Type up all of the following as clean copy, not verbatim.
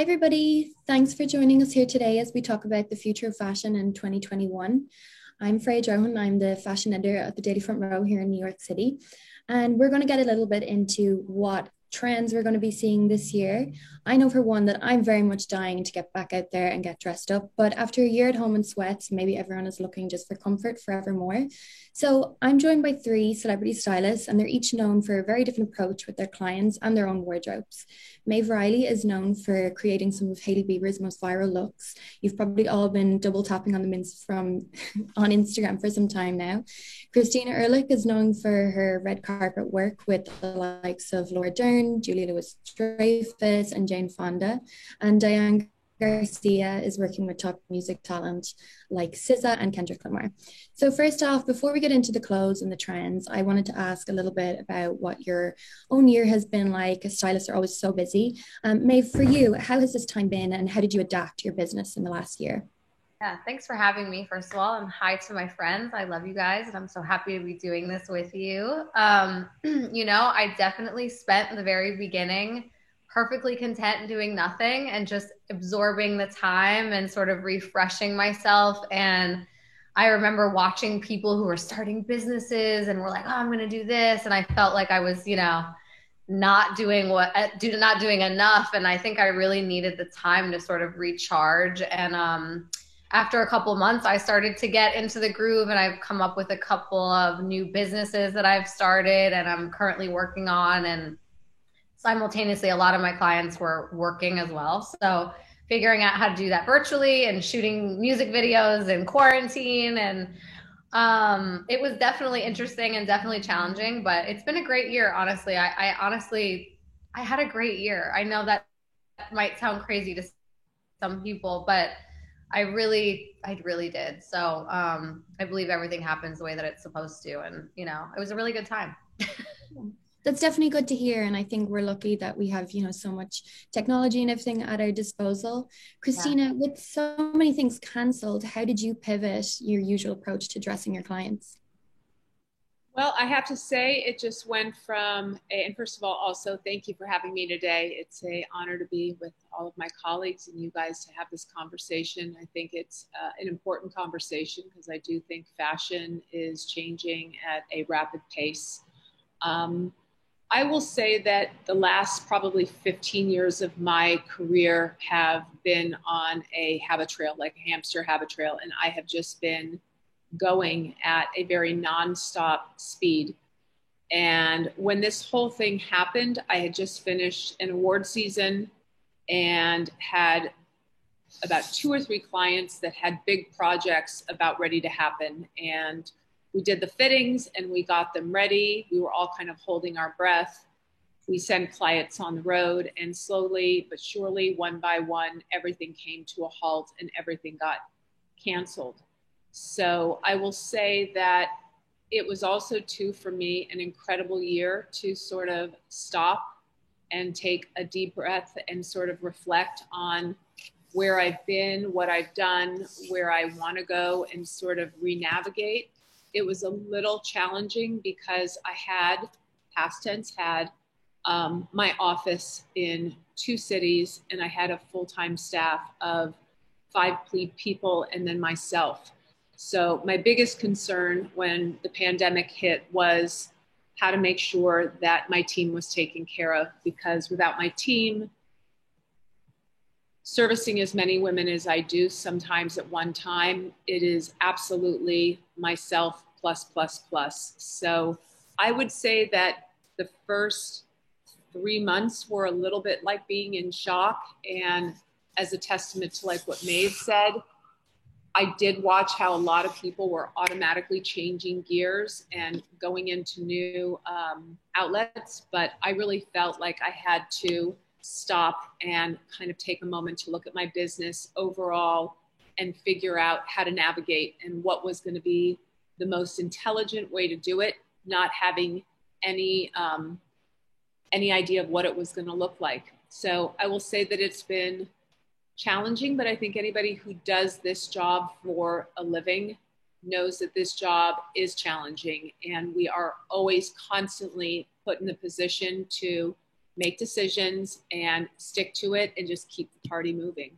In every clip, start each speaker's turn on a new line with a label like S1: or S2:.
S1: Hi, everybody. Thanks for joining us here today as we talk about the future of fashion in 2021. I'm Freya Drohan. I'm the fashion editor at the Daily Front Row here in New York City. And we're going to get a little bit into what trends we're going to be seeing this year. I know for one that I'm very much dying to get back out there and get dressed up. But after a year at home in sweats, maybe everyone is looking just for comfort forevermore. So I'm joined by three celebrity stylists, and they're each known for a very different approach with their clients and their own wardrobes. Maeve Riley is known for creating some of Hailey Bieber's most viral looks. You've probably all been double tapping on the mints from on Instagram for some time now. Christina Ehrlich is known for her red carpet work with the likes of Laura Dern, Julia Louis-Dreyfus, and Jane Fonda. And Diane Garcia is working with top music talent like SZA and Kendrick Lamar. So first off, before we get into the clothes and the trends, I wanted to ask a little bit about what your own year has been like. Stylists are always so busy. Maeve, for you, how has this time been and how did you adapt your business in the last year?
S2: Yeah, thanks for having me, first of all, and hi to my friends. I love you guys, and I'm so happy to be doing this with you. I definitely spent the very beginning perfectly content doing nothing and just absorbing the time and sort of refreshing myself. And I remember watching people who were starting businesses and were like, oh, I'm going to do this. And I felt like I was, not doing enough. And I think I really needed the time to sort of recharge. And, after a couple months, I started to get into the groove, and I've come up with a couple of new businesses that I've started and I'm currently working on. And simultaneously, a lot of my clients were working as well. So figuring out how to do that virtually and shooting music videos in quarantine. And it was definitely interesting and definitely challenging, but it's been a great year, honestly. I had a great year. I know that might sound crazy to some people, but I really did. So I believe everything happens the way that it's supposed to. And, it was a really good time.
S1: That's definitely good to hear. And I think we're lucky that we have, so much technology and everything at our disposal.
S2: Yeah.
S1: Christina, with so many things canceled, how did you pivot your usual approach to dressing your clients?
S3: Well, I have to say it just went from, and first of all, also thank you for having me today. It's an honor to be with all of my colleagues and you guys to have this conversation. I think it's an important conversation because I do think fashion is changing at a rapid pace. I will say that the last probably 15 years of my career have been on a habit trail, like a hamster habit trail, and I have just been going at a very nonstop speed. And when this whole thing happened, I had just finished an award season and had about 2 or 3 clients that had big projects about ready to happen. And we did the fittings and we got them ready. We were all kind of holding our breath. We sent clients on the road, and slowly but surely, one by one, everything came to a halt and everything got canceled. So I will say that it was also too, for me, an incredible year to sort of stop and take a deep breath and sort of reflect on where I've been, what I've done, where I want to go, and sort of re-navigate. It was a little challenging because I had, past tense had, my office in 2 cities, and I had a full-time staff of 5 people and then myself. So my biggest concern when the pandemic hit was how to make sure that my team was taken care of, because without my team, servicing as many women as I do sometimes at one time, it is absolutely myself plus, plus, plus. So I would say that the first 3 months were a little bit like being in shock. And as a testament to like what Maeve said, I did watch how a lot of people were automatically changing gears and going into new outlets, but I really felt like I had to stop and kind of take a moment to look at my business overall and figure out how to navigate and what was going to be the most intelligent way to do it, not having any idea of what it was going to look like. So I will say that it's been challenging, but I think anybody who does this job for a living knows that this job is challenging, and we are always constantly put in the position to make decisions and stick to it and just keep the party moving.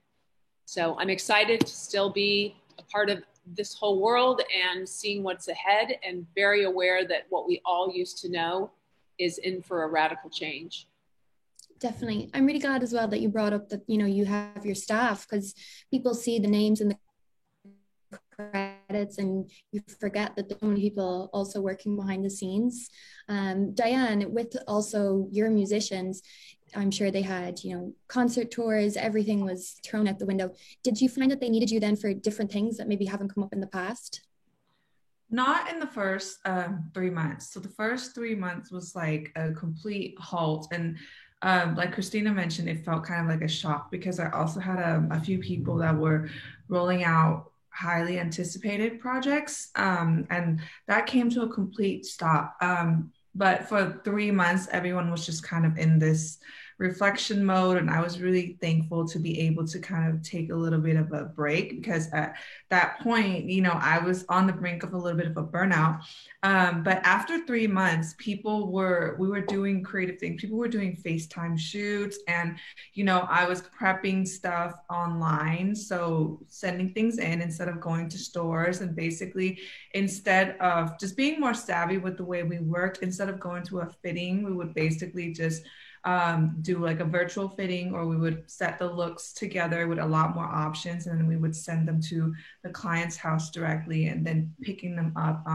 S3: So I'm excited to still be a part of this whole world and seeing what's ahead, and very aware that what we all used to know is in for a radical change.
S1: Definitely. I'm really glad as well that you brought up that, you know, you have your staff, because people see the names and the credits and you forget that there's so many people also working behind the scenes. Diane, with also your musicians, I'm sure they had, you know, concert tours, everything was thrown out the window. Did you find that they needed you then for different things that maybe haven't come up in the past?
S4: Not in the first 3 months. So the first 3 months was like a complete halt. And like Christina mentioned, it felt kind of like a shock because I also had a few people that were rolling out highly anticipated projects. And that came to a complete stop. But for 3 months, everyone was just kind of in this reflection mode. And I was really thankful to be able to kind of take a little bit of a break, because at that point, you know, I was on the brink of a little bit of a burnout. But after 3 months, we were doing creative things. People were doing FaceTime shoots, and, you know, I was prepping stuff online. So sending things in instead of going to stores, and basically instead of just being more savvy with the way we worked, instead of going to a fitting, we would basically just do like a virtual fitting, or we would set the looks together with a lot more options, and then we would send them to the client's house directly and then picking them up.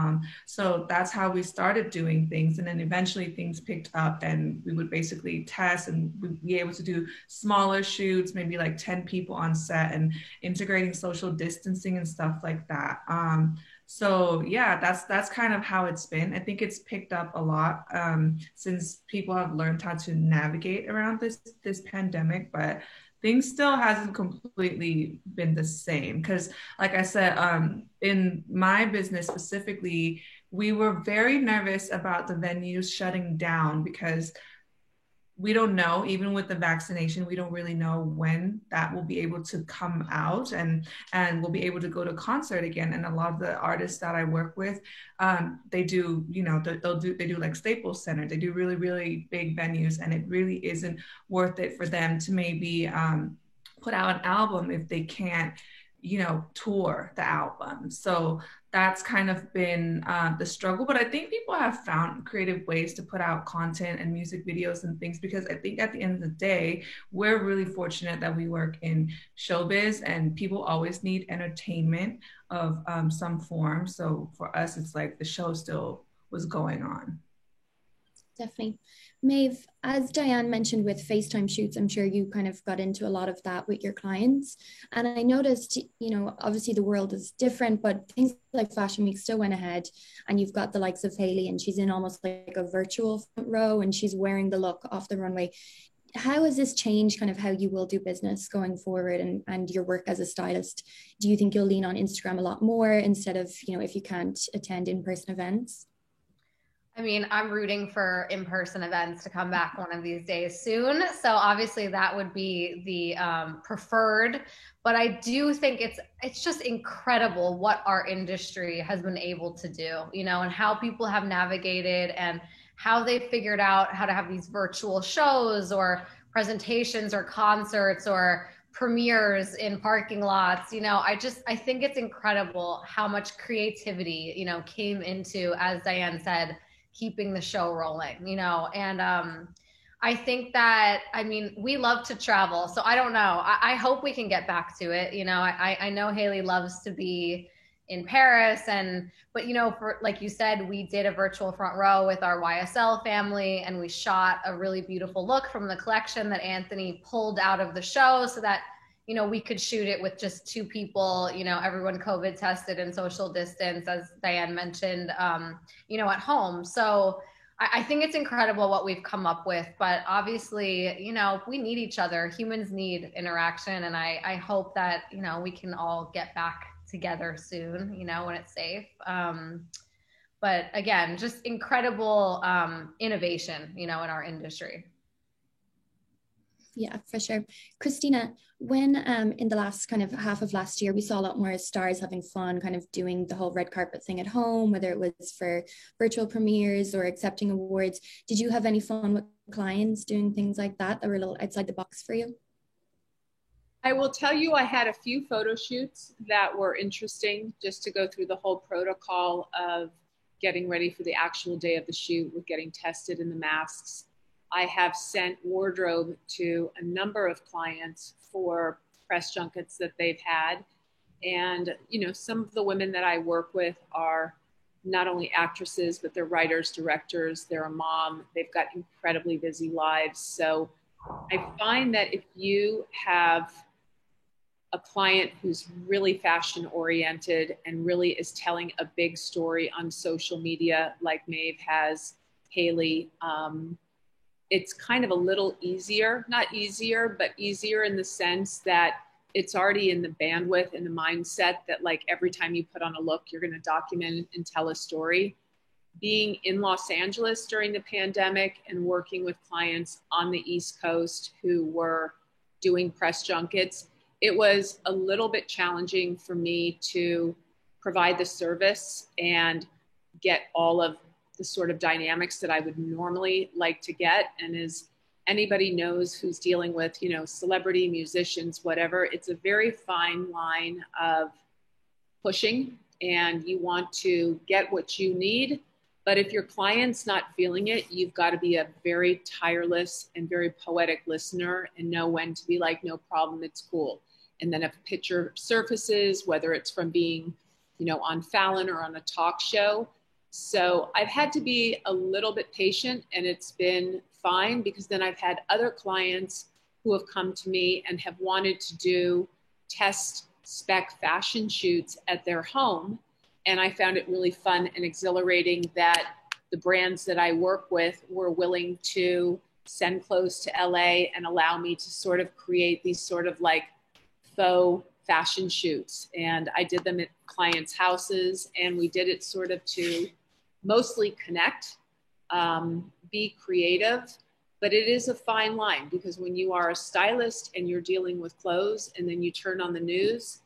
S4: So that's how we started doing things. And then eventually things picked up, and we would basically test and we'd be able to do smaller shoots, maybe like 10 people on set, and integrating social distancing and stuff like that. So yeah, that's kind of how it's been. I think it's picked up a lot since people have learned how to navigate around this pandemic, but things still hasn't completely been the same. Because like I said, in my business specifically, we were very nervous about the venues shutting down, because we don't know, even with the vaccination, we don't really know when that will be able to come out, and we'll be able to go to concert again. And a lot of the artists that I work with, they do, you know, they do like Staples Center, they do really, really big venues, and it really isn't worth it for them to maybe put out an album if they can't, you know, tour the album. So that's kind of been the struggle. But I think people have found creative ways to put out content and music videos and things, because I think at the end of the day, we're really fortunate that we work in showbiz, and people always need entertainment of some form. So for us, it's like the show still was going on.
S1: Definitely. Maeve, as Diane mentioned with FaceTime shoots, I'm sure you kind of got into a lot of that with your clients. And I noticed, you know, obviously the world is different, but things like Fashion Week still went ahead, and you've got the likes of Hailey, and she's in almost like a virtual front row, and she's wearing the look off the runway. How has this changed kind of how you will do business going forward, and your work as a stylist? Do you think you'll lean on Instagram a lot more instead of, you know, if you can't attend in-person events?
S2: I mean, I'm rooting for in-person events to come back one of these days soon. So obviously that would be the preferred, but I do think it's just incredible what our industry has been able to do, you know, and how people have navigated, and how they figured out how to have these virtual shows or presentations or concerts or premieres in parking lots. You know, I think it's incredible how much creativity, you know, came into, as Diane said, keeping the show rolling, you know. And I think that, I mean, we love to travel, so I don't know. I hope we can get back to it. You know, I know Hailey loves to be in Paris, but you know, for like you said, we did a virtual front row with our YSL family, and we shot a really beautiful look from the collection that Anthony pulled out of the show, so that, you know, we could shoot it with just 2 people, you know, everyone COVID tested and social distance, as Diane mentioned, you know, at home. So I think it's incredible what we've come up with, but obviously, you know, we need each other. Humans need interaction. And I hope that, you know, we can all get back together soon, you know, when it's safe. But again, just incredible innovation, you know, in our industry.
S1: Yeah, for sure. Christina, when in the last kind of half of last year, we saw a lot more stars having fun, kind of doing the whole red carpet thing at home, whether it was for virtual premieres or accepting awards. Did you have any fun with clients doing things like that were a little outside the box for you?
S3: I will tell you, I had a few photo shoots that were interesting just to go through the whole protocol of getting ready for the actual day of the shoot with getting tested in the masks. I have sent wardrobe to a number of clients for press junkets that they've had. And, you know, some of the women that I work with are not only actresses, but they're writers, directors, they're a mom, they've got incredibly busy lives. So I find that if you have a client who's really fashion oriented and really is telling a big story on social media, like Maeve has, Haley, it's kind of a little easier, not easier, but easier in the sense that it's already in the bandwidth and the mindset that like every time you put on a look, you're going to document and tell a story. Being in Los Angeles during the pandemic and working with clients on the East Coast who were doing press junkets, it was a little bit challenging for me to provide the service and get all of the sort of dynamics that I would normally like to get. And as anybody knows who's dealing with, you know, celebrity, musicians, whatever, it's a very fine line of pushing, and you want to get what you need. But if your client's not feeling it, you've got to be a very tireless and very poetic listener and know when to be like, no problem, it's cool. And then if a picture surfaces, whether it's from being, you know, on Fallon or on a talk show. So I've had to be a little bit patient, and it's been fine because then I've had other clients who have come to me and have wanted to do test spec fashion shoots at their home. And I found it really fun and exhilarating that the brands that I work with were willing to send clothes to LA and allow me to sort of create these sort of like faux fashion shoots. And I did them at clients' houses, and we did it sort of to mostly connect, be creative, but it is a fine line because when you are a stylist and you're dealing with clothes and then you turn on the news,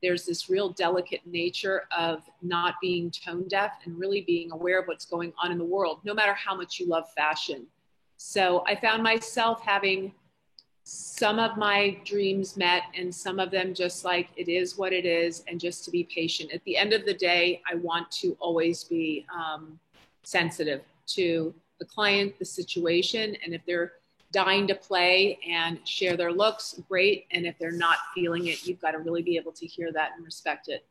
S3: there's this real delicate nature of not being tone deaf and really being aware of what's going on in the world, no matter how much you love fashion. So I found myself having some of my dreams met and some of them just like, it is what it is, and just to be patient. At the end of the day, I want to always be sensitive to the client, the situation, and if they're dying to play and share their looks, great. And if they're not feeling it, you've got to really be able to hear that and respect it.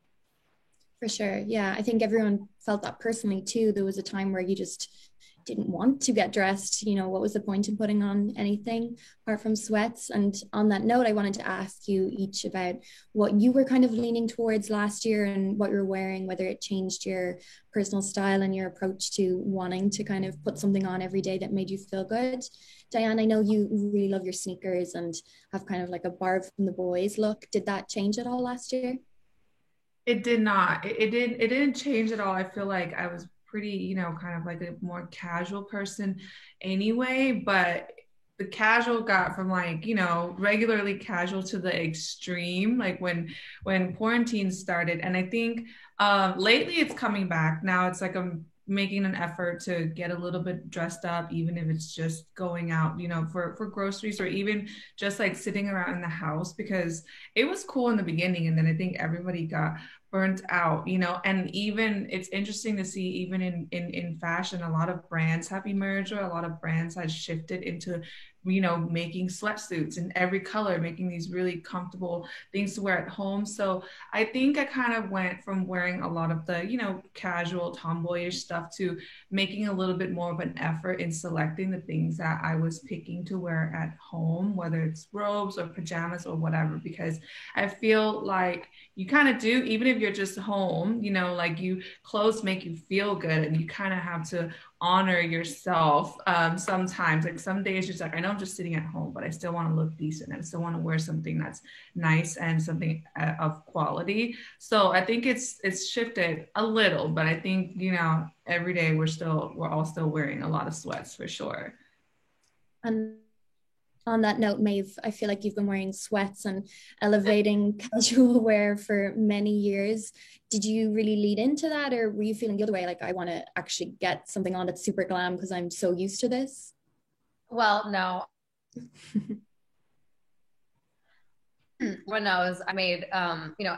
S1: For sure. Yeah, I think everyone felt that personally too. There was a time where you just didn't want to get dressed. You know, what was the point in putting on anything apart from sweats? And on that note, I wanted to ask you each about what you were kind of leaning towards last year and what you're wearing, whether it changed your personal style and your approach to wanting to kind of put something on every day that made you feel good. Diane, I know you really love your sneakers and have kind of like a Barb from the Boys look. Did that change at all last year?
S4: It did not. It didn't change at all. I feel like I was pretty, you know, kind of like a more casual person anyway, but the casual got from like, you know, regularly casual to the extreme, like when quarantine started. And I think lately it's coming back. Now it's like I'm making an effort to get a little bit dressed up, even if it's just going out, you know, for groceries, or even just like sitting around in the house, because it was cool in the beginning. And then I think everybody got burnt out, you know. And even it's interesting to see, even in fashion, a lot of brands have emerged, or a lot of brands have shifted into, you know, making sweatsuits in every color, making these really comfortable things to wear at home. So I think I kind of went from wearing a lot of the, you know, casual tomboyish stuff to making a little bit more of an effort in selecting the things that I was picking to wear at home, whether it's robes or pajamas or whatever, because I feel like you kind of do, even if you're just home, you know, like clothes make you feel good, and you kind of have to honor yourself sometimes. Like some days you're just like, I know I'm just sitting at home, but I still want to look decent. I still want to wear something that's nice and something of quality. So I think it's shifted a little, but I think, you know, every day we're all still wearing a lot of sweats for sure.
S1: And On that note, Maeve, I feel like you've been wearing sweats and elevating casual wear for many years. Did you really lead into that, or were you feeling the other way? Like, I want to actually get something on that's super glam because I'm so used to this?
S2: Well, no. When I was, I made,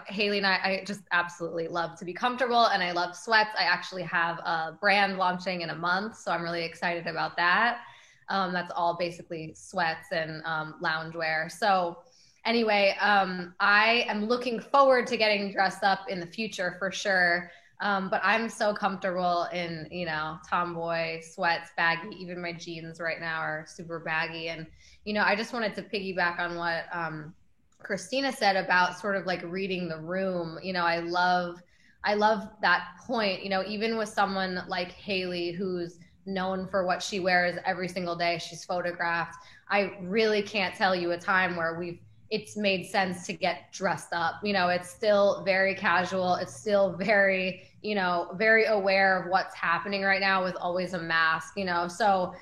S2: Haley and I just absolutely love to be comfortable and I love sweats. I actually have a brand launching in a month, so I'm really excited about that. That's all basically sweats and loungewear. So anyway, I am looking forward to getting dressed up in the future for sure. But I'm so comfortable in, tomboy sweats, baggy. Even my jeans right now are super baggy. And, I just wanted to piggyback on what Christina said about sort of like reading the room. I love that point, even with someone like Haley, who's known for what she wears every single day. She's photographed. I really can't tell you a time where it's made sense to get dressed up. It's still very casual. It's still very, very aware of what's happening right now with always a mask, so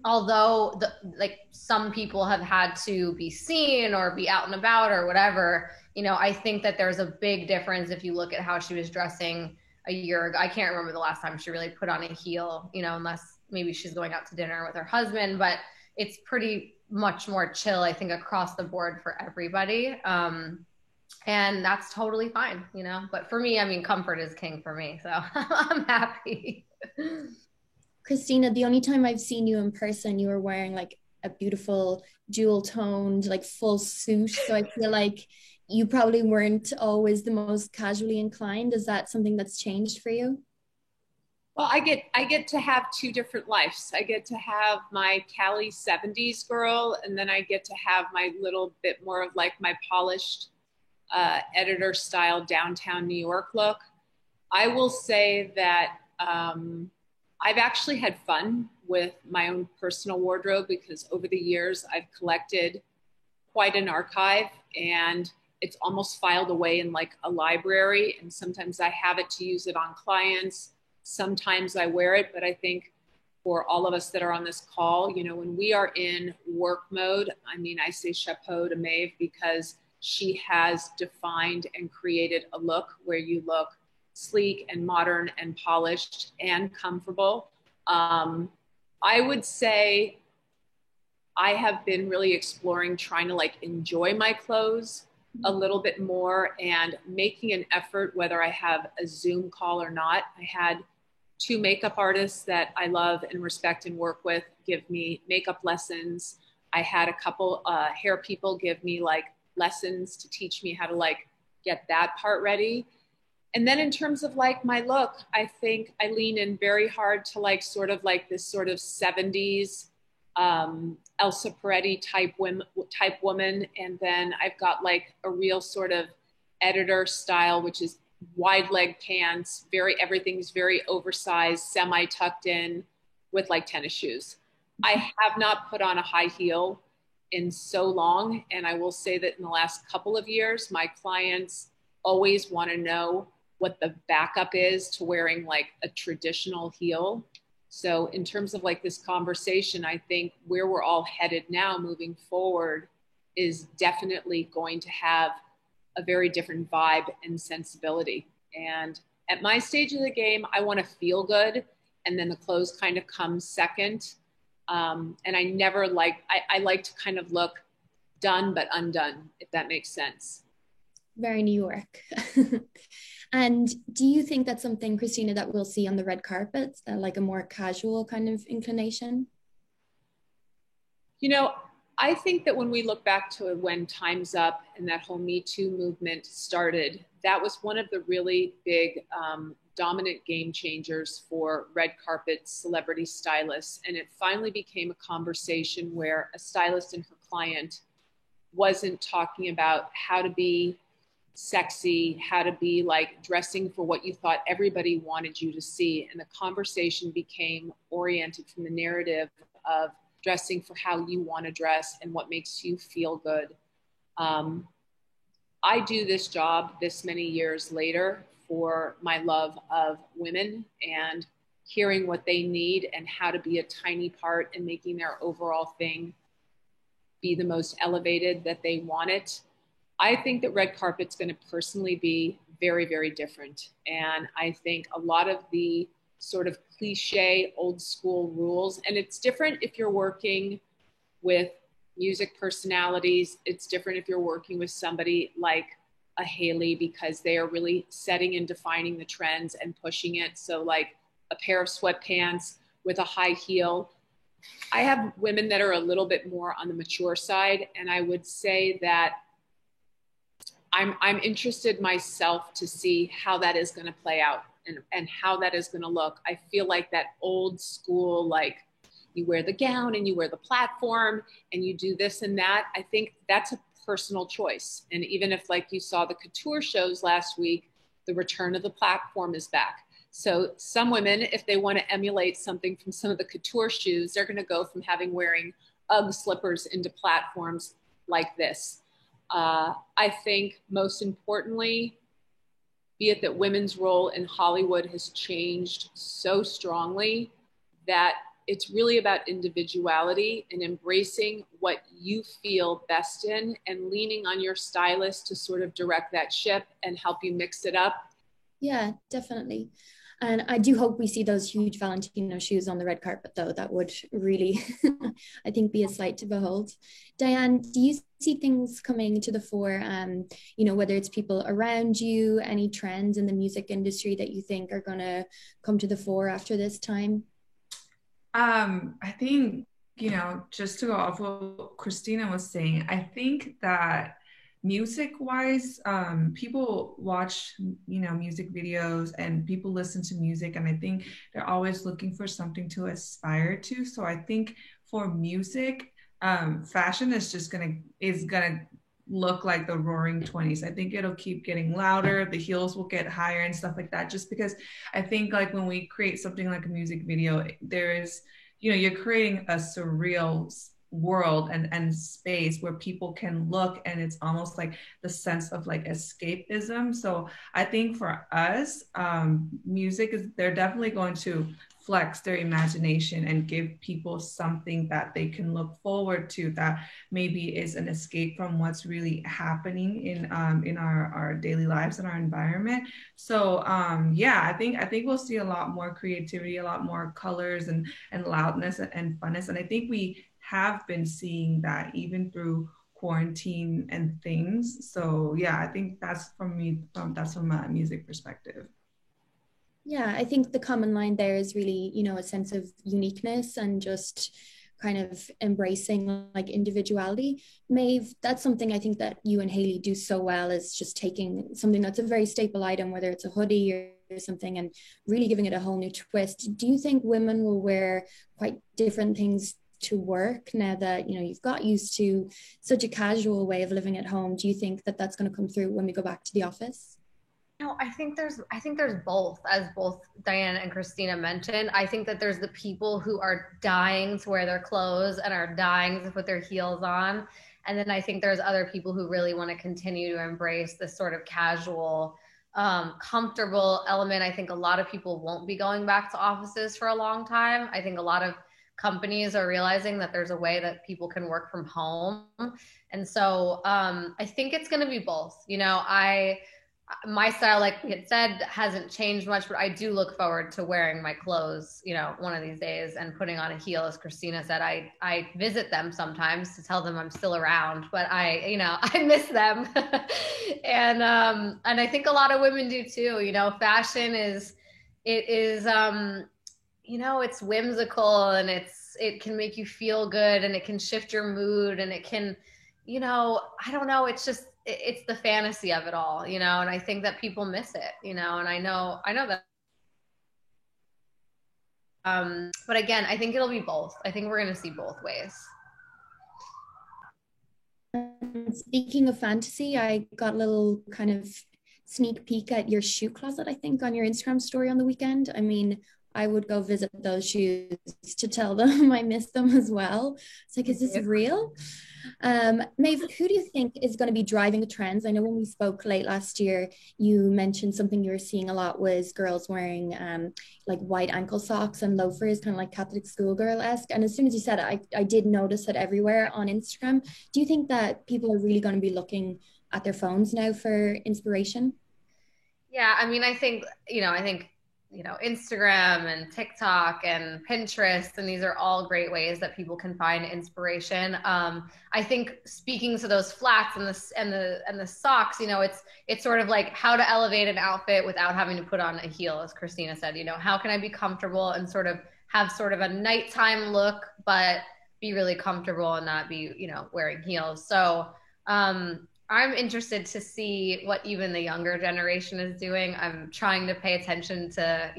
S2: although like some people have had to be seen or be out and about or whatever, I think that there's a big difference if you look at how she was dressing a year ago. I can't remember the last time she really put on a heel, unless maybe she's going out to dinner with her husband, but it's pretty much more chill, I think, across the board for everybody. And that's totally fine, but for me, I mean, comfort is king for me. So I'm happy.
S1: Christina, the only time I've seen you in person, you were wearing like a beautiful jewel toned, like full suit. So I feel like you probably weren't always the most casually inclined. Is that something that's changed for you?
S3: Well, I get to have two different lives. I get to have my Cali 70s girl, and then I get to have my little bit more of like my polished editor style downtown New York look. I will say that I've actually had fun with my own personal wardrobe because over the years I've collected quite an archive, and it's almost filed away in like a library. And sometimes I have it to use it on clients. Sometimes I wear it, but I think for all of us that are on this call, when we are in work mode, I mean, I say chapeau to Maeve because she has defined and created a look where you look sleek and modern and polished and comfortable. I would say I have been really exploring trying to like enjoy my clothes a little bit more and making an effort whether I have a Zoom call or not. I had two makeup artists that I love and respect and work with give me makeup lessons. I had a couple hair people give me like lessons to teach me how to like get that part ready. And then in terms of like my look, I think I lean in very hard to like sort of like this sort of 70s Elsa Peretti type woman. And then I've got like a real sort of editor style, which is wide leg pants, everything's very oversized, semi tucked in with like tennis shoes. I have not put on a high heel in so long. And I will say that in the last couple of years, my clients always want to know what the backup is to wearing like a traditional heel. So in terms of like this conversation, I think where we're all headed now moving forward is definitely going to have a very different vibe and sensibility. And at my stage of the game, I want to feel good. And then the clothes kind of come second. And I never I like to kind of look done but undone, if that makes sense.
S1: Very New York. And do you think that's something, Christina, that we'll see on the red carpet, like a more casual kind of inclination?
S3: I think that when we look back to when Time's Up and that whole Me Too movement started, that was one of the really big dominant game changers for red carpet celebrity stylists. And it finally became a conversation where a stylist and her client wasn't talking about how to be sexy, how to be like dressing for what you thought everybody wanted you to see. And the conversation became oriented from the narrative of dressing for how you want to dress and what makes you feel good. I do this job this many years later for my love of women and hearing what they need and how to be a tiny part in making their overall thing be the most elevated that they want it. I think that red carpet's going to personally be very, very different. And I think a lot of the sort of cliche old school rules, and it's different if you're working with music personalities. It's different if you're working with somebody like a Hailey, because they are really setting and defining the trends and pushing it. So like a pair of sweatpants with a high heel. I have women that are a little bit more on the mature side, and I would say that I'm interested myself to see how that is going to play out and how that is going to look. I feel like that old school, like you wear the gown and you wear the platform and you do this and that. I think that's a personal choice. And even if, like you saw the couture shows last week, the return of the platform is back. So some women, if they want to emulate something from some of the couture shoes, they're going to go from wearing UGG slippers into platforms like this. I think most importantly, be it that women's role in Hollywood has changed so strongly that it's really about individuality and embracing what you feel best in and leaning on your stylist to sort of direct that ship and help you mix it up.
S1: Yeah, definitely. And I do hope we see those huge Valentino shoes on the red carpet, though. That would really, I think, be a sight to behold. Diane, do you see things coming to the fore, whether it's people around you, any trends in the music industry that you think are going to come to the fore after this time?
S4: I think, just to go off what Christina was saying, I think that music wise, people watch, music videos and people listen to music, and I think they're always looking for something to aspire to. So I think for music, fashion is gonna look like the roaring 20s. I think it'll keep getting louder, the heels will get higher and stuff like that, just because I think like when we create something like a music video, there is, you're creating a surreal world and space where people can look, and it's almost like the sense of like escapism. So I think for us, they're definitely going to flex their imagination and give people something that they can look forward to, that maybe is an escape from what's really happening in our daily lives and our environment. So I think we'll see a lot more creativity, a lot more colors and loudness and funness. And I think we have been seeing that even through quarantine and things. So yeah, I think that's from a music perspective.
S1: Yeah, I think the common line there is really, a sense of uniqueness and just kind of embracing like individuality. Maeve, that's something I think that you and Hailey do so well, is just taking something that's a very staple item, whether it's a hoodie or something, and really giving it a whole new twist. Do you think women will wear quite different things to work now that, you've got used to such a casual way of living at home? Do you think that that's going to come through when we go back to the office?
S2: No, I think there's both, as both Diane and Christina mentioned. I think that there's the people who are dying to wear their clothes and are dying to put their heels on. And then I think there's other people who really want to continue to embrace this sort of casual, comfortable element. I think a lot of people won't be going back to offices for a long time. I think a lot of companies are realizing that there's a way that people can work from home. And so I think it's going to be both. My style, like we had said, hasn't changed much, but I do look forward to wearing my clothes, one of these days, and putting on a heel. As Christina said, I visit them sometimes to tell them I'm still around, but I miss them. And I think a lot of women do too. Fashion is it's whimsical, and it can make you feel good, and it can shift your mood, and it can, I don't know, it's the fantasy of it all, and I think that people miss it, and I know that. But again, I think it'll be both. I think we're going to see both ways.
S1: Speaking of fantasy, I got a little kind of sneak peek at your shoe closet, I think, on your Instagram story on the weekend. I mean, I would go visit those shoes to tell them I miss them as well. It's like, is this real? Maeve, who do you think is going to be driving the trends? I know when we spoke late last year, you mentioned something you were seeing a lot was girls wearing like white ankle socks and loafers, kind of like Catholic schoolgirl-esque. And as soon as you said it, I did notice it everywhere on Instagram. Do you think that people are really going to be looking at their phones now for inspiration?
S2: Yeah, I mean, Instagram and TikTok and Pinterest, and these are all great ways that people can find inspiration. I think speaking to those flats and the socks, it's sort of like how to elevate an outfit without having to put on a heel, as Christina said. How can I be comfortable and sort of have sort of a nighttime look, but be really comfortable and not be, wearing heels. So I'm interested to see what even the younger generation is doing. I'm trying to pay attention to,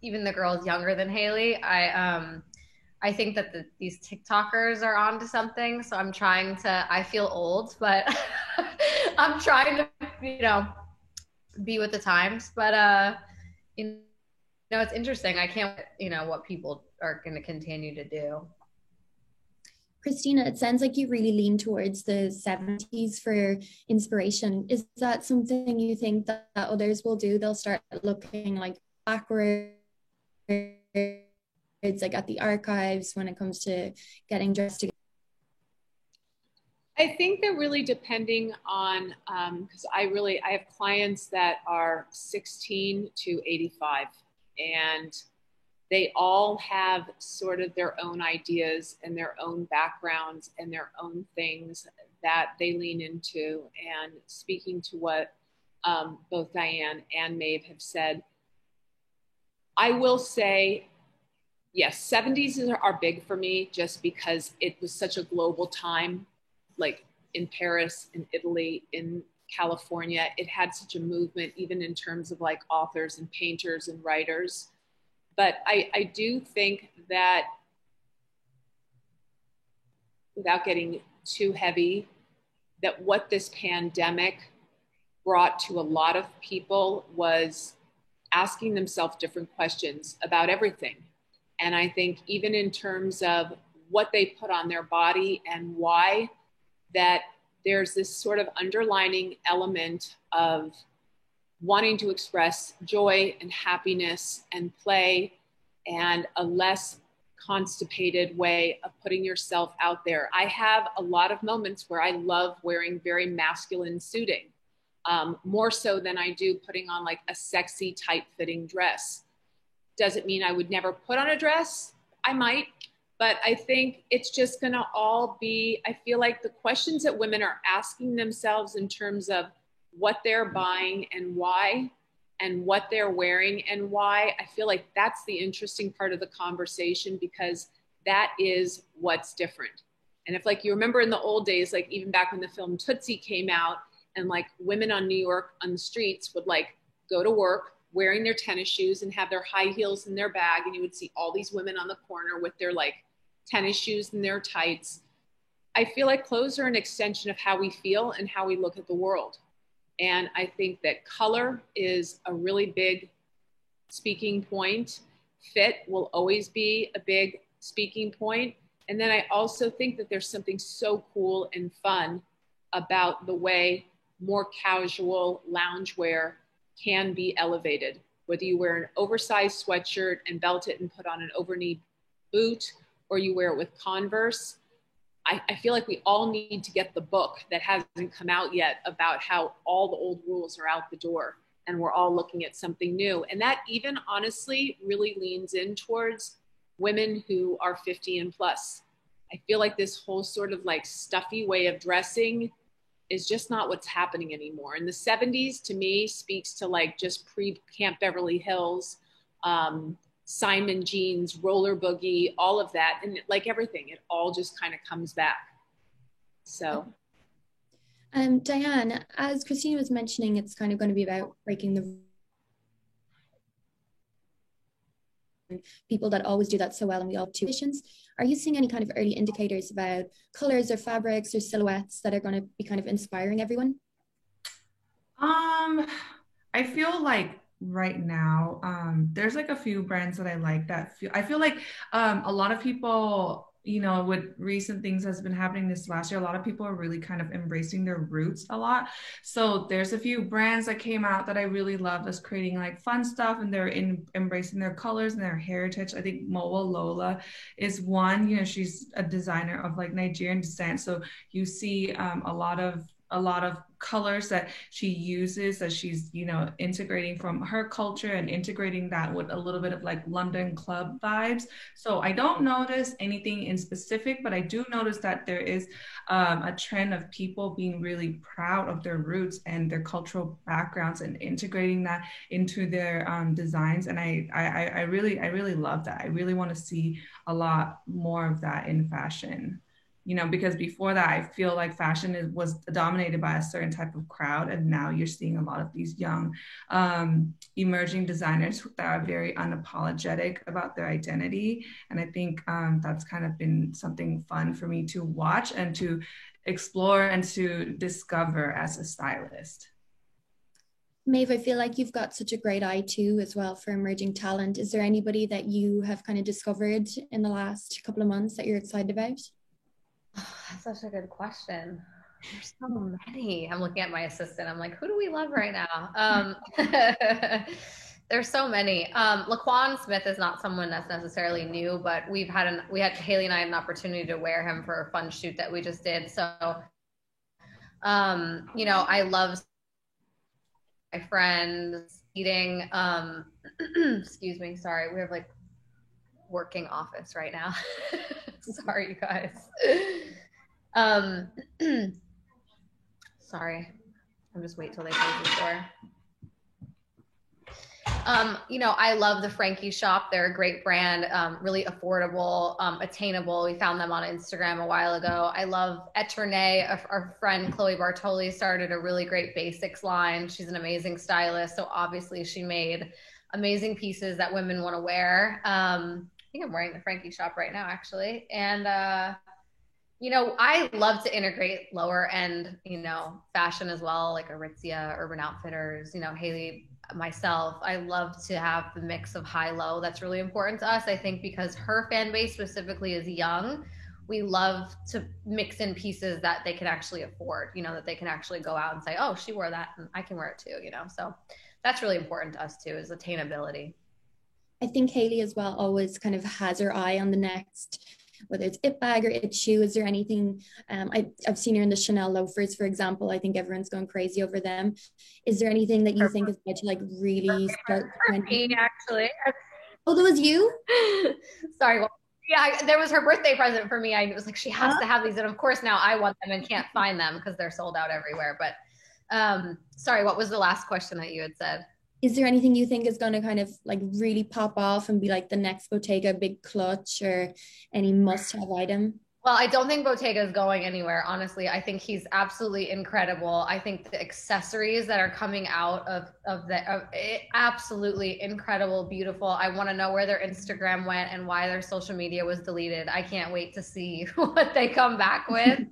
S2: even the girls younger than Haley. I think that these TikTokers are onto something. So I'm trying to, I feel old, but I'm trying to, be with the times. But, it's interesting. I can't, what people are going to continue to do.
S1: Christina, it sounds like you really lean towards the 70s for inspiration. Is that something you think that others will do? They'll start looking like backwards, like at the archives when it comes to getting dressed together?
S3: I think they're really depending on, because I have clients that are 16 to 85, and they all have sort of their own ideas and their own backgrounds and their own things that they lean into. And speaking to what both Diane and Maeve have said, I will say, yes, 70s are big for me just because it was such a global time, like in Paris, in Italy, in California. It had such a movement, even in terms of like authors and painters and writers. But I do think that, without getting too heavy, that what this pandemic brought to a lot of people was asking themselves different questions about everything. And I think even in terms of what they put on their body and why, that there's this sort of underlining element of wanting to express joy and happiness and play, and a less constipated way of putting yourself out there. I have a lot of moments where I love wearing very masculine suiting, more so than I do putting on like a sexy tight fitting dress. Does it mean I would never put on a dress? I might, but I think it's just gonna all be, I feel like the questions that women are asking themselves in terms of what they're buying and why, and what they're wearing and why, I feel like that's the interesting part of the conversation, because that is what's different. And if like you remember in the old days, like even back when the film Tootsie came out, and like women on New York on the streets would like go to work wearing their tennis shoes and have their high heels in their bag, and you would see all these women on the corner with their like tennis shoes and their tights. I feel like clothes are an extension of how we feel and how we look at the world. And I think that color is a really big speaking point. Fit will always be a big speaking point. And then I also think that there's something so cool and fun about the way more casual loungewear can be elevated. Whether you wear an oversized sweatshirt and belt it and put on an over-knee boot, or you wear it with Converse, I feel like we all need to get the book that hasn't come out yet about how all the old rules are out the door and we're all looking at something new. And that even honestly really leans in towards women who are 50 and plus. I feel like this whole sort of like stuffy way of dressing is just not what's happening anymore. And the 70s to me speaks to like just pre-Camp Beverly Hills, Simon jeans, roller boogie, all of that. And like everything, it all just kind of comes back. So.
S1: Diane, as Christina was mentioning, it's kind of going to be about breaking the people that always do that so well, and we all have two visions. Are you seeing any kind of early indicators about colors or fabrics or silhouettes that are going to be kind of inspiring everyone?
S4: I feel like right now, there's like a few brands that I like that I feel like a lot of people, you know, with recent things that's been happening this last year, a lot of people are really kind of embracing their roots a lot. So there's a few brands that came out that I really love that's creating like fun stuff, and they're embracing their colors and their heritage. I think Moa Lola is one. You know, she's a designer of like Nigerian descent. So you see a lot of colors that she uses, that she's, you know, integrating from her culture and integrating that with a little bit of like London club vibes. So I don't notice anything in specific, but I do notice that there is a trend of people being really proud of their roots and their cultural backgrounds and integrating that into their designs. And I really love that. I really want to see a lot more of that in fashion, you know, because before that, I feel like was dominated by a certain type of crowd. And now you're seeing a lot of these young, emerging designers that are very unapologetic about their identity. And I think that's kind of been something fun for me to watch and to explore and to discover as a stylist.
S1: Maeve, I feel like you've got such a great eye too, as well, for emerging talent. Is there anybody that you have kind of discovered in the last couple of months that you're excited about?
S2: Oh, that's such a good question. There's so many. I'm looking at my assistant. I'm like, who do we love right now? There's so many. Laquan Smith is not someone that's necessarily new, but we had Haley and I had an opportunity to wear him for a fun shoot that we just did. So, you know, I love my friends eating. Excuse me. Sorry, we have like working office right now. Sorry, you guys. Sorry. I'm just wait till they close the door. You know, I love the Frankie Shop. They're a great brand, really affordable, attainable. We found them on Instagram a while ago. I love Etournay. Our friend Chloe Bartoli started a really great basics line. She's an amazing stylist. So obviously she made amazing pieces that women want to wear. I think I'm wearing the Frankie Shop right now, actually. And, you know, I love to integrate lower end, you know, fashion as well, like Aritzia, Urban Outfitters, you know, Haley, myself. I love to have the mix of high low. That's really important to us, I think, because her fan base specifically is young. We love to mix in pieces that they can actually afford, you know, that they can actually go out and say, oh, she wore that and I can wear it too, you know. So that's really important to us too, is attainability.
S1: I think Haley as well always kind of has her eye on the next, whether it's it bag or it shoe. Is there anything, I've seen her in the Chanel loafers, for example. I think everyone's going crazy over them. Is there anything that you think is going to like really start
S2: trending? Actually.
S1: Oh, that was you?
S2: Sorry. Well, yeah, there was her birthday present for me. I was like, she has to have these. And of course now I want them and can't find them because they're sold out everywhere. But sorry, what was the last question that you had said?
S1: Is there anything you think is going to kind of like really pop off and be like the next Bottega big clutch, or any must-have item?
S2: Well, I don't think Bottega is going anywhere, honestly. I think he's absolutely incredible. I think the accessories that are coming out of absolutely incredible, beautiful. I want to know where their Instagram went and why their social media was deleted. I can't wait to see what they come back with.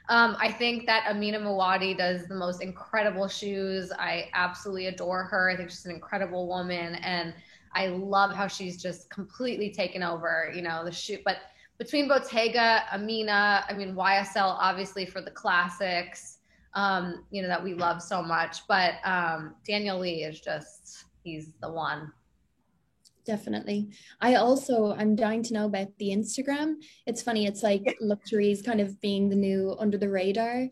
S2: I think that Amina Muaddi does the most incredible shoes. I absolutely adore her. I think she's an incredible woman, and I love how she's just completely taken over, you know, the shoe. But between Bottega, Amina, I mean, YSL, obviously for the classics, you know, that we love so much. But Daniel Lee is just, he's the one.
S1: Definitely. I'm dying to know about the Instagram. It's funny, it's like luxury is kind of being the new under the radar.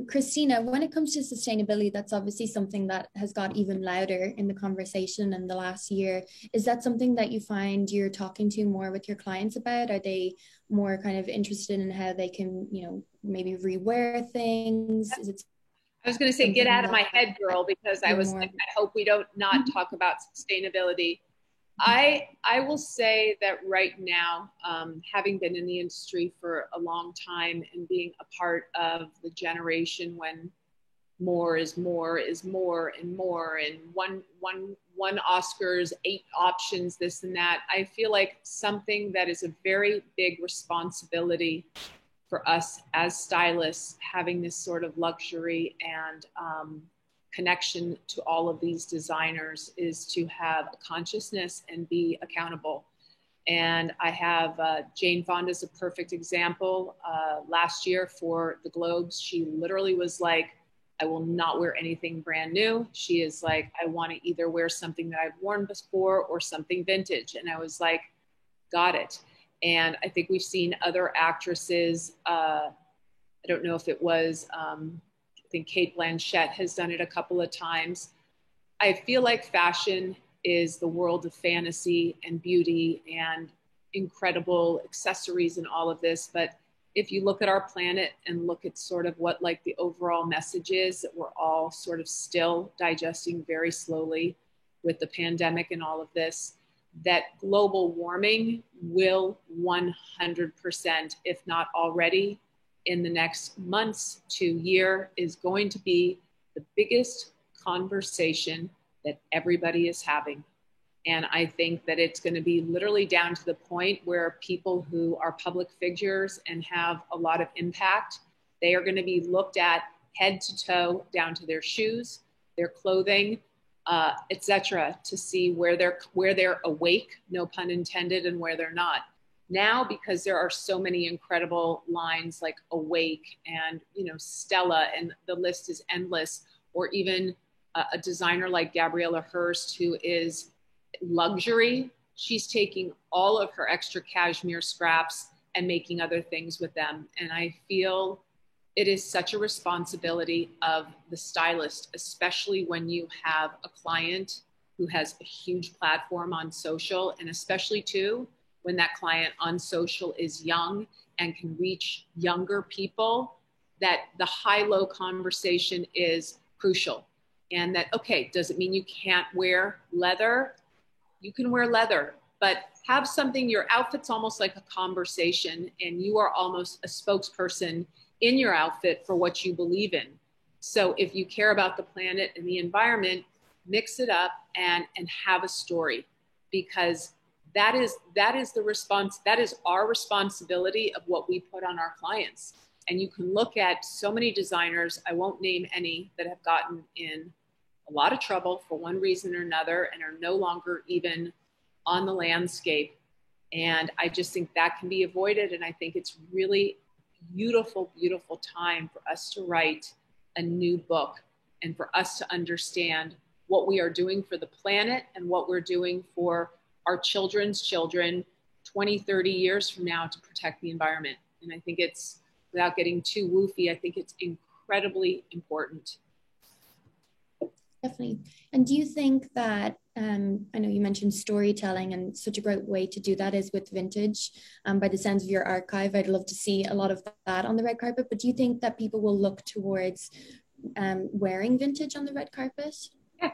S1: Christina, when it comes to sustainability, that's obviously something that has got even louder in the conversation in the last year. Is that something that you find you're talking to more with your clients about? Are they more kind of interested in how they can, you know, maybe rewear things? Is it
S3: I was going to say, get out of my head, girl, because I was like, I hope we don't not talk about sustainability. I will say that right now, having been in the industry for a long time and being a part of the generation when more is more is more and more, and one Oscars, 8 options, this and that, I feel like something that is a very big responsibility for us as stylists, having this sort of luxury and connection to all of these designers is to have a consciousness and be accountable. And I have Jane Fonda's a perfect example. Last year for the Globes, she literally was like, I will not wear anything brand new. She is like, I want to either wear something that I've worn before or something vintage. And I was like, got it. And I think we've seen other actresses. I don't know if it was, I think Cate Blanchett has done it a couple of times. I feel like fashion is the world of fantasy and beauty and incredible accessories and all of this. But if you look at our planet and look at sort of what like the overall message is that we're all sort of still digesting very slowly with the pandemic and all of this, that global warming will 100%, if not already, in the next months to year, is going to be the biggest conversation that everybody is having. And I think that it's going to be literally down to the point where people who are public figures and have a lot of impact, they are going to be looked at head to toe, down to their shoes, their clothing, etc., to see where they're awake, no pun intended, and where they're not. Now, because there are so many incredible lines like Awake and Stella, and the list is endless, or even a designer like Gabriela Hearst, who is luxury. She's taking all of her extra cashmere scraps and making other things with them. And I feel it is such a responsibility of the stylist, especially when you have a client who has a huge platform on social, and especially too, when that client on social is young and can reach younger people, that the high-low conversation is crucial. And that, okay, does it mean you can't wear leather? You can wear leather, but have something, your outfit's almost like a conversation, and you are almost a spokesperson in your outfit for what you believe in. So if you care about the planet and the environment, mix it up and have a story, because that is the response. That is our responsibility of what we put on our clients. And you can look at so many designers, I won't name any, that have gotten in a lot of trouble for one reason or another and are no longer even on the landscape. And I just think that can be avoided. And I think it's really beautiful, beautiful time for us to write a new book and for us to understand what we are doing for the planet and what we're doing for our children's children 20, 30 years from now to protect the environment. And I think it's, without getting too woofy, I think it's incredibly important.
S1: Definitely. And do you think that, I know you mentioned storytelling, and such a great way to do that is with vintage. By the sounds of your archive, I'd love to see a lot of that on the red carpet, but do you think that people will look towards wearing vintage on the red carpet?
S3: Yeah,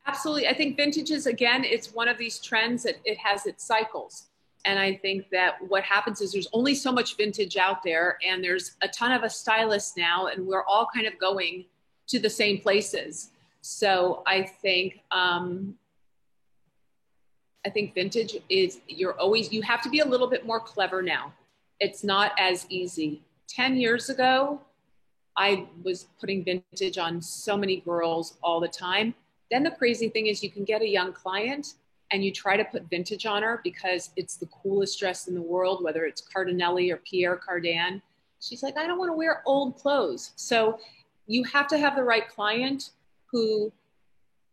S3: absolutely. I think vintage is, again, it's one of these trends that it has its cycles. And I think that what happens is there's only so much vintage out there, and there's a ton of us stylists now, and we're all kind of going to the same places. So I think vintage is, you have to be a little bit more clever now. It's not as easy. 10 years ago, I was putting vintage on so many girls all the time. Then the crazy thing is you can get a young client and you try to put vintage on her because it's the coolest dress in the world, whether it's Cardinelli or Pierre Cardin. She's like, I don't want to wear old clothes. So you have to have the right client who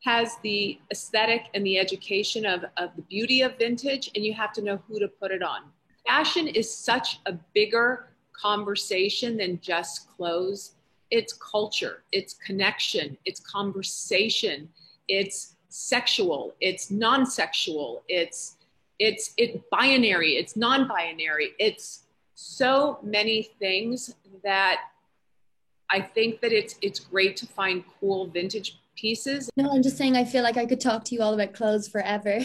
S3: has the aesthetic and the education of the beauty of vintage, and you have to know who to put it on. Fashion is such a bigger conversation than just clothes. It's culture, it's connection, it's conversation, it's sexual, it's non-sexual, it's binary, it's non-binary. It's so many things that I think that it's great to find cool vintage pieces.
S1: No, I'm just saying I feel like I could talk to you all about clothes forever.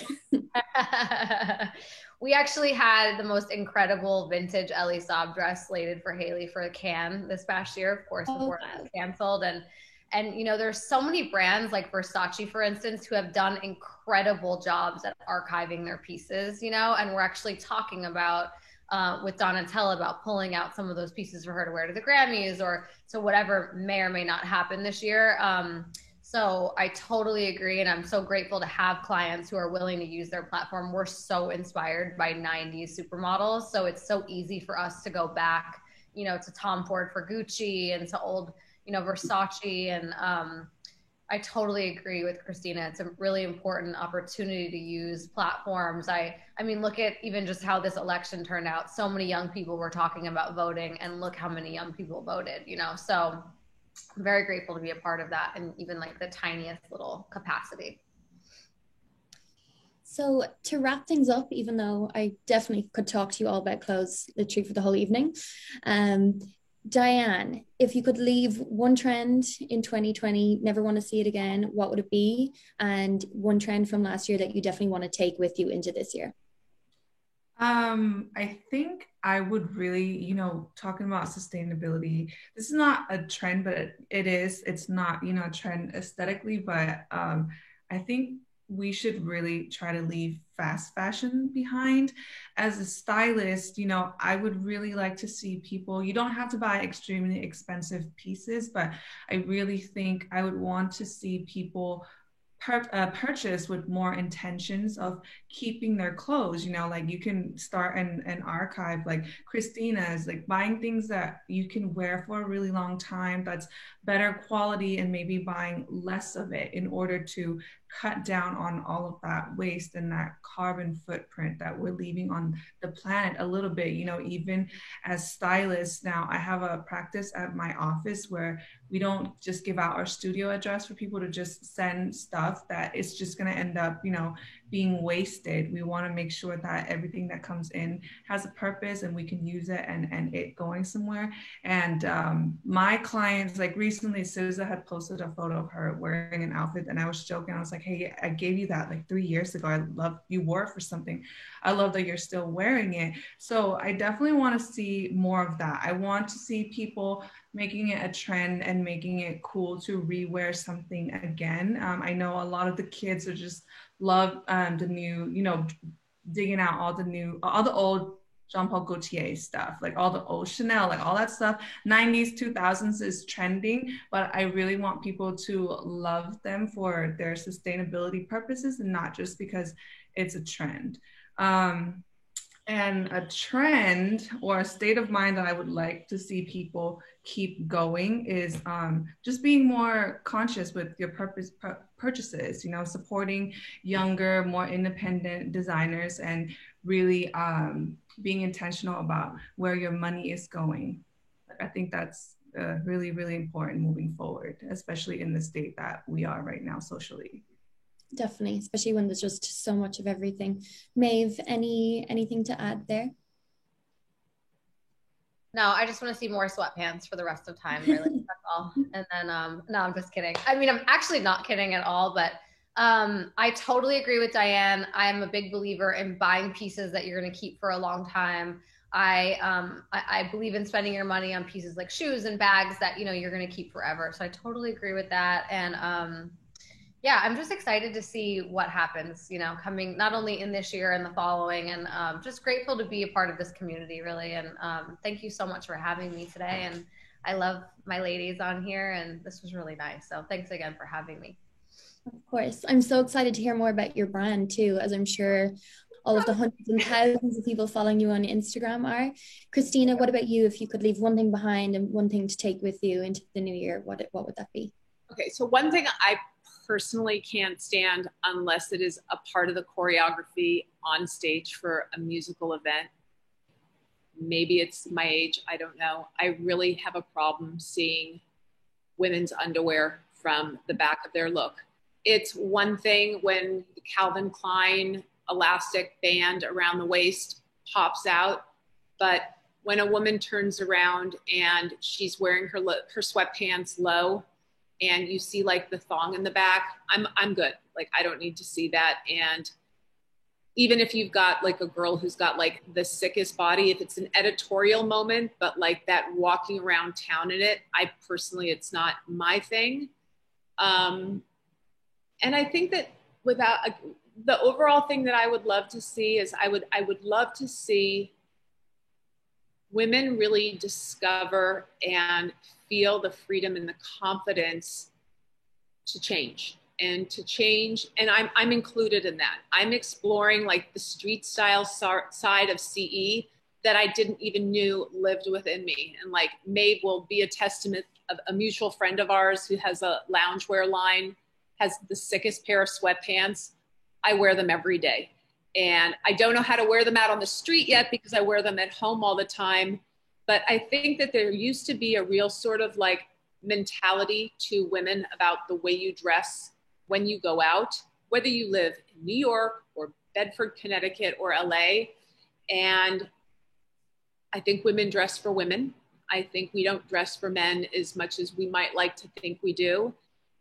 S2: We actually had the most incredible vintage Elie Saab dress slated for Haley for Cannes this past year, of course, before it was canceled. And you know, there's so many brands like Versace, for instance, who have done incredible jobs at archiving their pieces, you know, and we're actually talking about with Donatella about pulling out some of those pieces for her to wear to the Grammys, or so whatever may or may not happen this year. So I totally agree. And I'm so grateful to have clients who are willing to use their platform. We're so inspired by 90s supermodels. So it's so easy for us to go back, you know, to Tom Ford for Gucci and to old, you know, Versace. And I totally agree with Christina. It's a really important opportunity to use platforms. I mean, look at even just how this election turned out. So many young people were talking about voting, and look how many young people voted, you know? So I'm very grateful to be a part of that, and even like the tiniest little capacity.
S1: So to wrap things up, even though I definitely could talk to you all about clothes literally for the whole evening, Diane, if you could leave one trend in 2020, never want to see it again, what would it be? And one trend from last year that you definitely want to take with you into this year?
S4: I think I would really, you know, talking about sustainability, this is not a trend, but it is, it's not, you know, a trend aesthetically, but I think we should really try to leave fast fashion behind. As a stylist, you know, I would really like to see people, you don't have to buy extremely expensive pieces, but I really think I would want to see people purchase with more intentions of keeping their clothes. You know, like you can start an archive like Christina's, like buying things that you can wear for a really long time, that's better quality, and maybe buying less of it in order to cut down on all of that waste and that carbon footprint that we're leaving on the planet a little bit. You know, even as stylists now, I have a practice at my office where we don't just give out our studio address for people to just send stuff that it's just going to end up, you know, being wasted. We want to make sure that everything that comes in has a purpose and we can use it and it going somewhere. And my clients, like recently, Souza had posted a photo of her wearing an outfit, and I was joking. I was like, hey, I gave you that like 3 years ago. I love you wore it for something. I love that you're still wearing it. So I definitely want to see more of that. I want to see people making it a trend and making it cool to rewear something again. I know a lot of the kids are just love the new, you know, digging out all the old Jean Paul Gaultier stuff, like all the old Chanel, like all that stuff. 90s, 2000s is trending, but I really want people to love them for their sustainability purposes and not just because it's a trend. And a trend or a state of mind that I would like to see people keep going is just being more conscious with your purchases, you know, supporting younger, more independent designers, and really being intentional about where your money is going. I think that's really, really important moving forward, especially in the state that we are right now socially.
S1: Definitely, especially when there's just so much of everything. Maeve, anything to add there?
S2: No, I just want to see more sweatpants for the rest of time, really. That's all. And then, no, I'm just kidding. I mean, I'm actually not kidding at all, but I totally agree with Diane. I am a big believer in buying pieces that you're going to keep for a long time. I believe in spending your money on pieces like shoes and bags that, you know, you're going to keep forever. So I totally agree with that. And yeah, I'm just excited to see what happens, you know, coming not only in this year and the following, and just grateful to be a part of this community, really. And thank you so much for having me today. And I love my ladies on here, and this was really nice. So thanks again for having me.
S1: Of course. I'm so excited to hear more about your brand too, as I'm sure all of the hundreds and thousands of people following you on Instagram are. Christina, what about you? If you could leave one thing behind and one thing to take with you into the new year, what would that be?
S3: Okay, so one thing I personally can't stand unless it is a part of the choreography on stage for a musical event. Maybe it's my age, I don't know. I really have a problem seeing women's underwear from the back of their look. It's one thing when the Calvin Klein elastic band around the waist pops out, but when a woman turns around and she's wearing her sweatpants low, and you see like the thong in the back, I'm good. Like, I don't need to see that. And even if you've got like a girl who's got like the sickest body, if it's an editorial moment, but like that walking around town in it, I personally, it's not my thing. And I think that without the overall thing that I would love to see is I would love to see women really discover and feel the freedom and the confidence to change and to change. And I'm included in that. I'm exploring like the street style side of CE that I didn't even knew lived within me. And like Maeve will be a testament of a mutual friend of ours who has a loungewear line, has the sickest pair of sweatpants. I wear them every day. And I don't know how to wear them out on the street yet because I wear them at home all the time. But I think that there used to be a real sort of like mentality to women about the way you dress when you go out, whether you live in New York or Bedford, Connecticut, or LA. And I think women dress for women. I think we don't dress for men as much as we might like to think we do.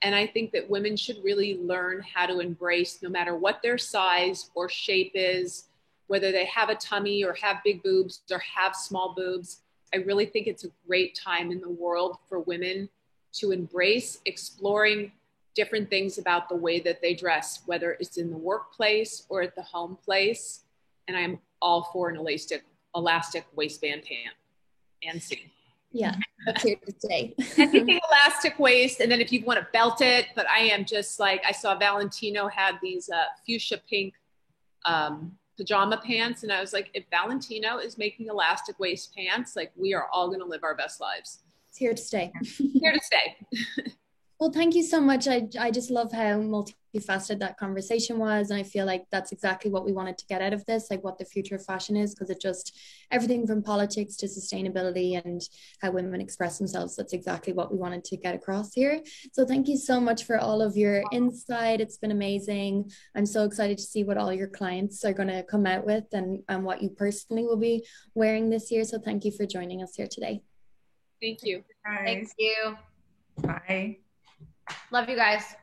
S3: And I think that women should really learn how to embrace, no matter what their size or shape is, whether they have a tummy or have big boobs or have small boobs. I really think it's a great time in the world for women to embrace exploring different things about the way that they dress, whether it's in the workplace or at the home place. And I'm all for an elastic waistband pant and seam.
S1: Yeah, that's here to stay.
S3: Anything elastic waist, and then if you want to belt it, but I am just like, I saw Valentino had these fuchsia pink pajama pants, and I was like, if Valentino is making elastic waist pants, like we are all going to live our best lives.
S1: It's here to stay.
S3: Here to stay.
S1: Well, thank you so much. I just love how multifaceted that conversation was. And I feel like that's exactly what we wanted to get out of this, like what the future of fashion is, because it just, everything from politics to sustainability and how women express themselves, that's exactly what we wanted to get across here. So thank you so much for all of your insight. It's been amazing. I'm so excited to see what all your clients are going to come out with and what you personally will be wearing this year. So thank you for joining us here today.
S3: Thank you.
S2: Thank you.
S4: Bye.
S2: Love you guys.